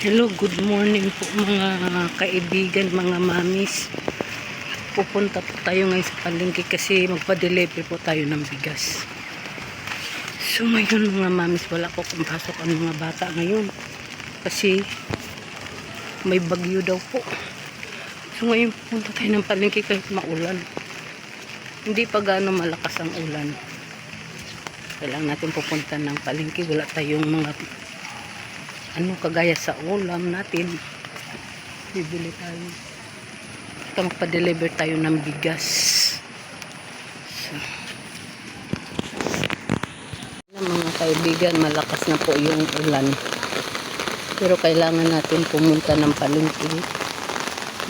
Hello, good morning po mga kaibigan, mga mamis. Pupunta po tayo ngayon sa palengke kasi magpa-deliver po tayo ng bigas. So ngayon mga mamis, wala po kung pasok ang mga bata ngayon kasi may bagyo daw po. So ngayon pupunta tayo ng palengke kahit maulan. Hindi pa gaano malakas ang ulan. Kailangan natin pupunta ng palengke. Wala tayong mga kagaya sa ulam natin. Bibili tayo. Ito magpa-deliver tayo ng bigas. So, mga kaibigan, malakas na po yung ulan. Pero kailangan natin pumunta ng palengke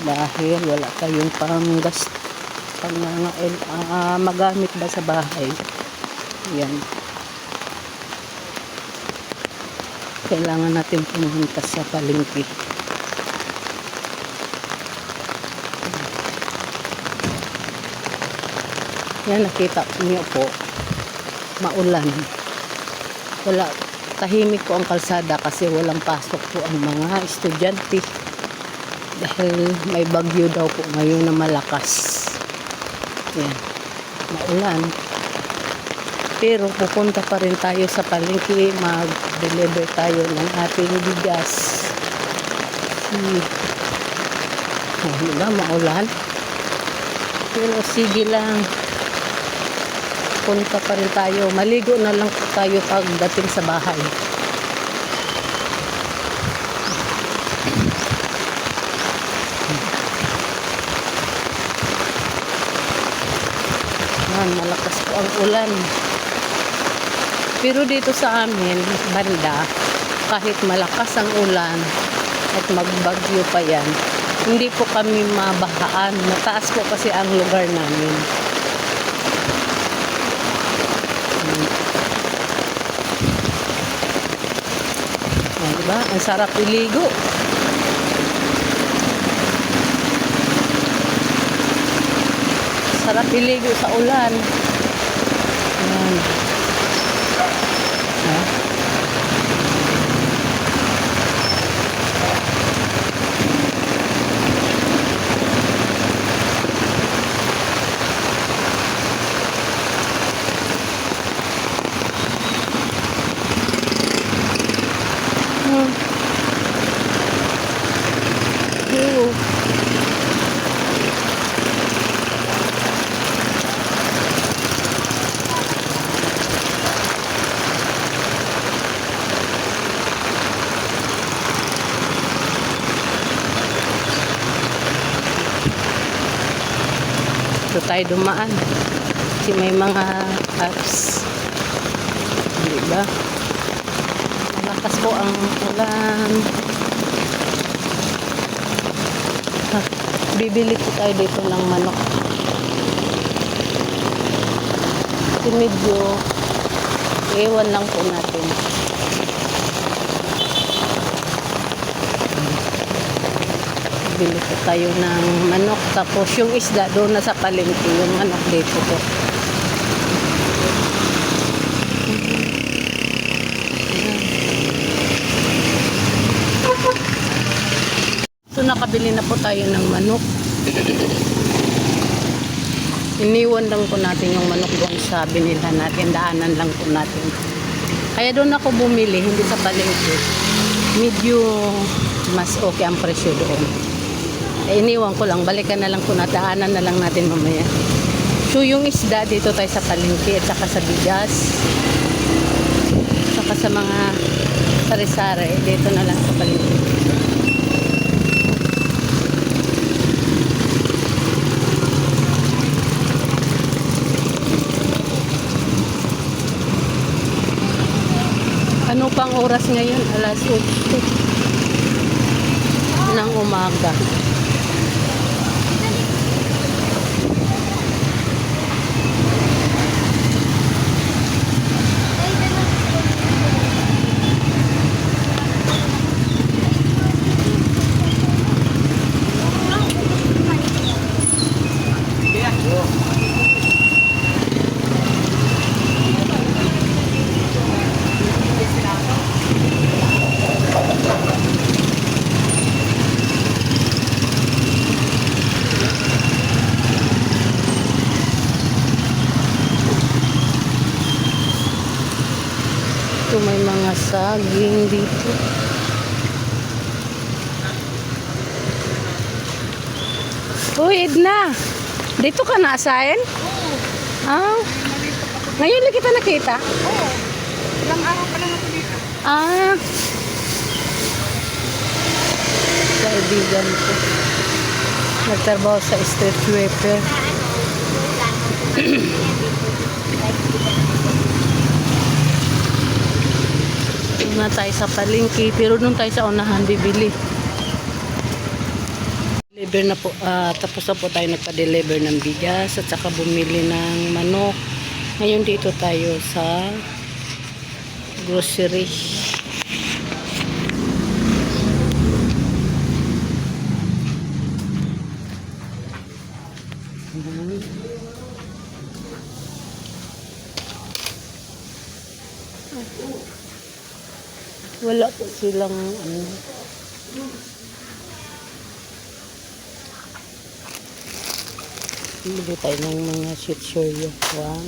dahil wala tayong magamit ba sa bahay. Yan. Kailangan natin pumunta sa palengke. Yan, nakita niyo po, maulan. Wala, tahimik po ang kalsada kasi walang pasok po ang mga estudyante. Dahil may bagyo daw po ngayon na malakas. Yan, maulan. Pero pupunta pa rin tayo sa palengke, mag-deliver tayo ng ating bigas. Diba, maulan? Pero sige lang. Punta pa rin tayo. Maligo na lang po tayo pagdating sa bahay. Yan, malakas po ang ulan. Pero dito sa amin, banda, kahit malakas ang ulan at magbagyo pa yan, hindi po kami mabahaan. Mataas po kasi ang lugar namin. Diba? Ang sarap iligo. Sarap iligo sa ulan. Ayan. Dito tayo dumaan kasi may mga apps, diba? Malakas po ang ulan. Bibili po tayo dito ng manok kasi medyo ewan lang po natin. Bili po tayo ng manok, tapos yung isda doon na sa palengke, yung manok dito po. So nakabili na po tayo ng manok. Iniwan lang po natin yung manok doon sa binilhan natin, daanan lang po natin. Kaya doon ako bumili, hindi sa palengke. Medyo mas okay ang presyo doon. Iniwan ko lang, balikan na lang po na, daanan na lang natin mamaya. So yung isda dito tayo sa palengke at saka sa bigas, saka sa mga sari-sari dito na lang sa palengke. Ano pang oras ngayon? Alas 8 ng umaga. saging dito. Uy, Edna. Dito ka na-assign? Oo. Ah, ngayon lang kita nakita? Oo. Ilang araw pa lang ako dito. Ah, kaibigan ko. Nagtrabaho sa street sweeper. Doon na tayo sa palengke, pero doon tayo sa unahan bibili. Deliver na po, tapos na po tayo nagpa-deliver ng bigas at saka bumili ng manok. Ngayon dito tayo sa grocery. Wala po silang ano. Bili tayo ng mga sitsuryo. Wow.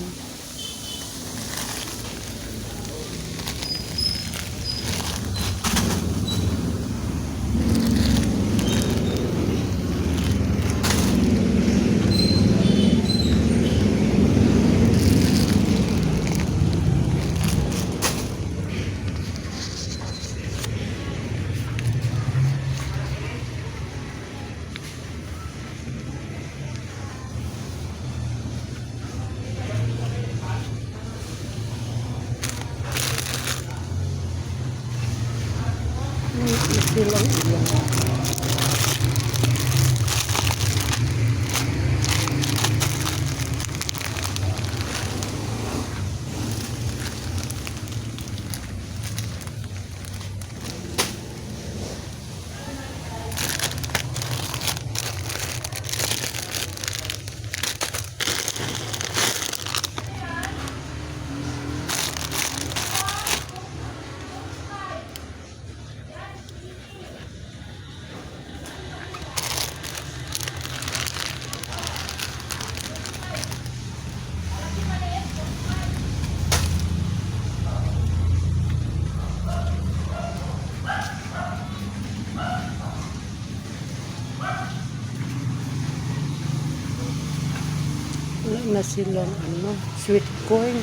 Silang ilan. Wala na silang ano, sweet corn.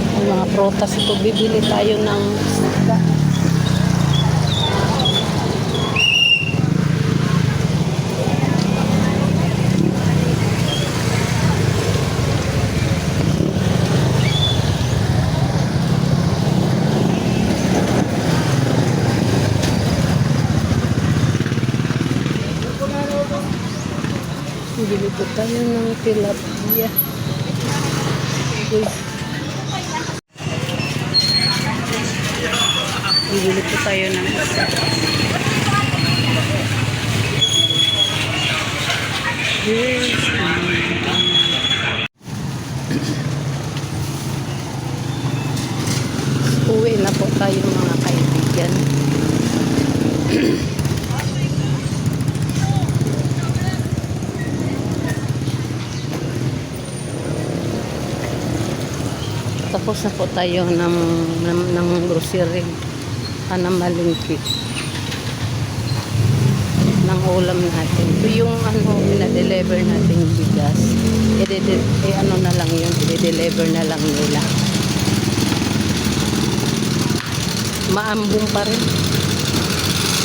Ang mga prutas ito, bibili tayo ng isda. Bibili po tayo ng tilapia. Uy. Bibili po tayo ng isa. Yes. Uwi na po tayo mga kaibigan. Tapos na po tayo ng grocery, ng malingki, ng ulam natin. Ito yung ano, pina-deliver natin yung bigas. Ano na lang yun, i-deliver na lang nila. Maambong pa rin.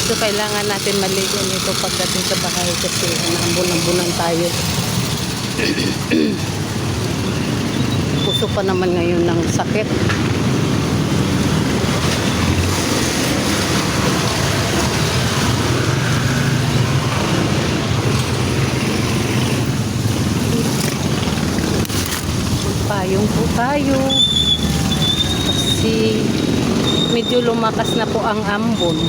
So, kailangan natin maligan ito pagdating sa bahay kasi naambon-ambunan tayo. Puso pa naman ngayon ng sakit. Payong po tayo. Kasi medyo lumakas na po ang ambon.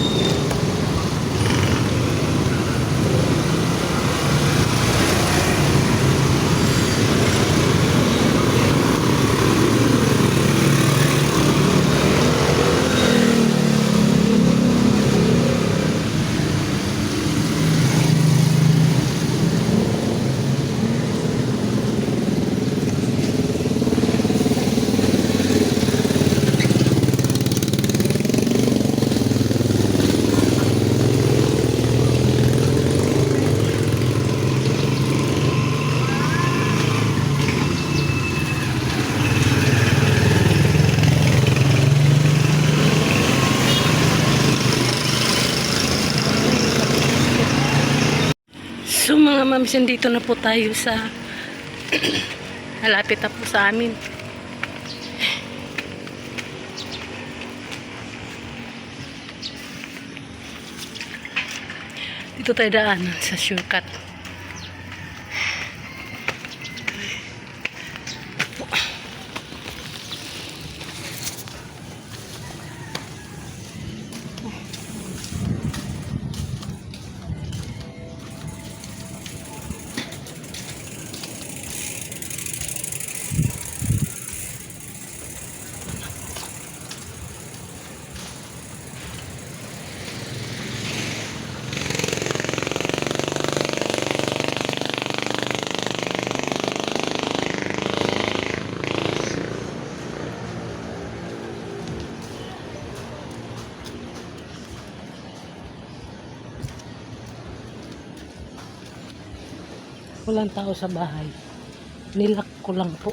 mamis, dito na po tayo sa malapit na po sa amin. Dito tayo daanan sa shortcut. Walang tao sa bahay. Nilak ko lang po.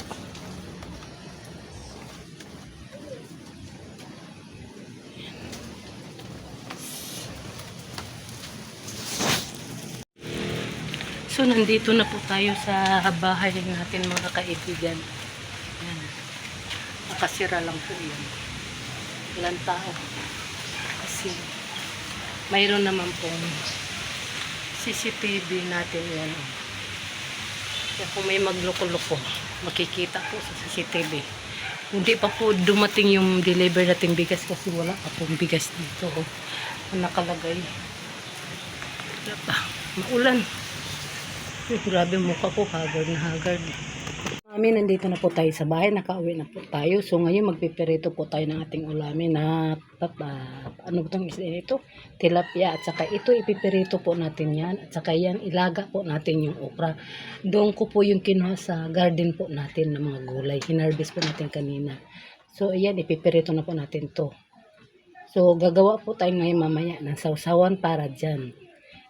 So, nandito na po tayo sa bahay natin mga kaibigan. Yan. Nakasira lang po yan. Walang tao. Kasi, mayroon naman pong CCTV natin yan. Kaya kung may magloko-loko, makikita po sa CCTV. Hindi pa po dumating yung deliver nating bigas kasi wala pa pong bigas dito. Ang nakalagay. Wala pa. Maulan. Grabe mukha ko, haggard na haggard. Mami, nandito na po tayo sa bahay, nakauwi na po tayo. So ngayon magpiperito po tayo ng ating ulamin na ano itong isda nito? Tilapia, at saka ito ipiperito po natin yan. At saka yan, ilaga po natin yung okra. Doon ko po yung kinuha sa garden po natin ng mga gulay. Hinarvest po natin kanina. So ayan, ipiperito na po natin to. So gagawa po tayo ngayon mamaya ng sausawan para dyan.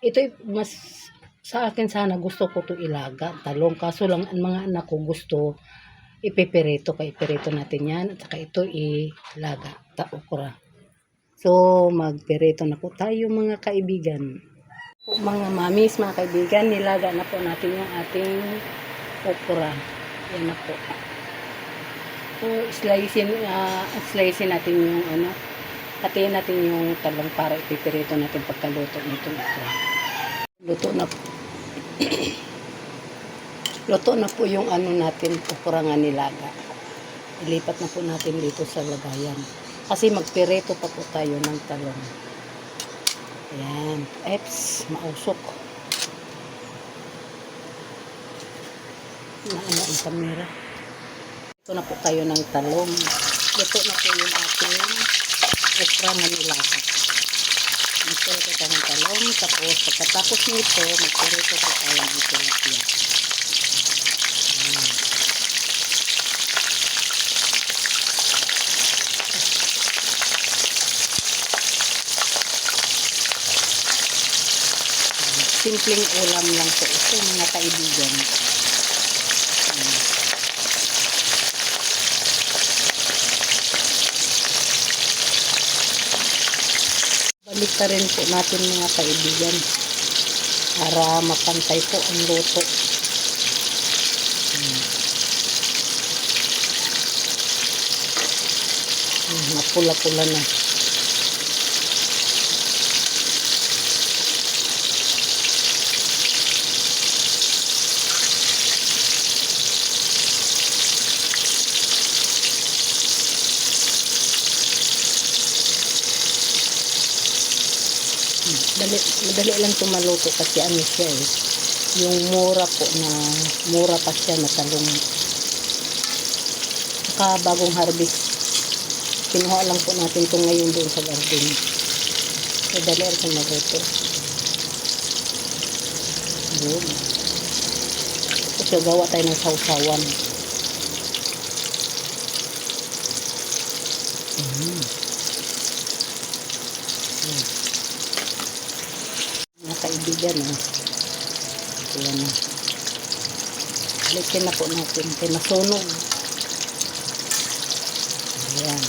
Ito mas sa akin sana gusto ko to ilaga, talong. Kaso lang ang mga anak ko gusto ipiperito. Kaya ipiperito natin yan. At saka ito ilaga, okra. So magperito na po tayo mga kaibigan. Po, mga mamis, mga kaibigan, nilaga na po natin yung ating okra. Yan na po. So slicein natin yung hatiin natin yung talong para ipiperito natin pagkaluto nito. Luto na po. Luto na po yung natin, okra nga nilaga. Ilipat na po natin dito sa lagayan. Kasi magpireto pa po tayo ng talong. Ayan. Eps, mausok. Naano ang kamera. Ito na po tayo ng talong. Luto na po yung ating okra nga nilaga. Magpirito tayo ng talong. Tapos pagkatapos nito, magpirito po tayo ng tilapia. Simpleng ulam lang po ito mga kaibigan. Balik ka rin po natin mga kaibigan para mapantay po ang luto. Mapula-pula na. Madali lang ito maluto kasi ano siya yung mura pa siya na talong. Saka bagong harvest. Kinuha lang po natin ito ngayon doon sa garden. Madali lang ito maluto. Yun. So gawa tayo ng sausawan. Mga kaibigan, ayan na. Balikin na po natin. Kaya masunog. Ayan.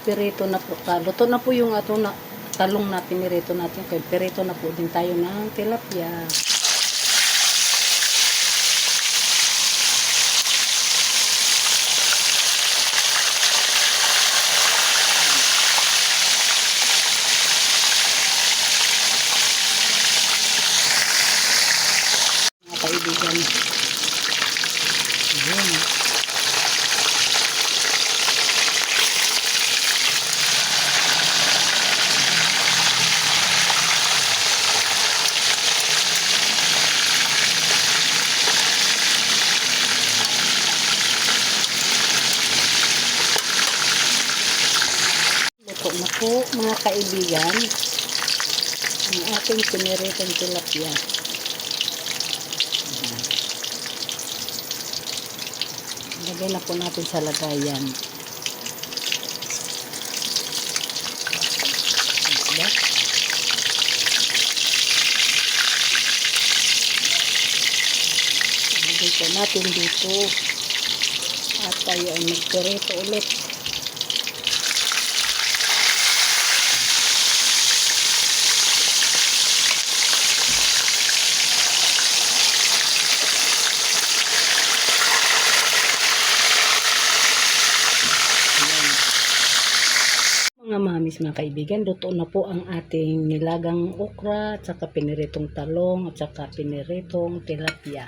magpirito na po tayo. Luto na po yung ato na talong na pinirito natin. Kaya pirito na po din tayo ng tilapia. Mga kaibigan. Ayan. Luto na po mga kaibigan ang ating piniritong tilapia. Lagay na po natin sa lagayan. Diba? Lagay po natin dito at tayo ay magpirito ulit. Mga mamis, mga kaibigan, luto na po ang ating nilagang okra at saka piniritong talong at saka piniritong tilapia.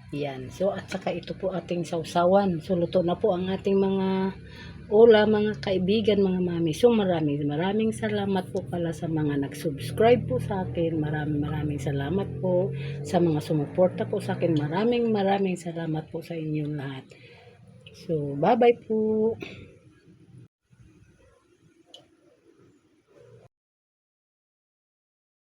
Yan. So at saka ito po ating sausawan. So luto na po ang ating mga ulam, mga kaibigan, mga mamis. So maraming salamat po pala sa mga nag-subscribe po sa akin. Maraming salamat po sa mga sumuporta po sa akin. Maraming salamat po sa inyong lahat. So bye-bye po.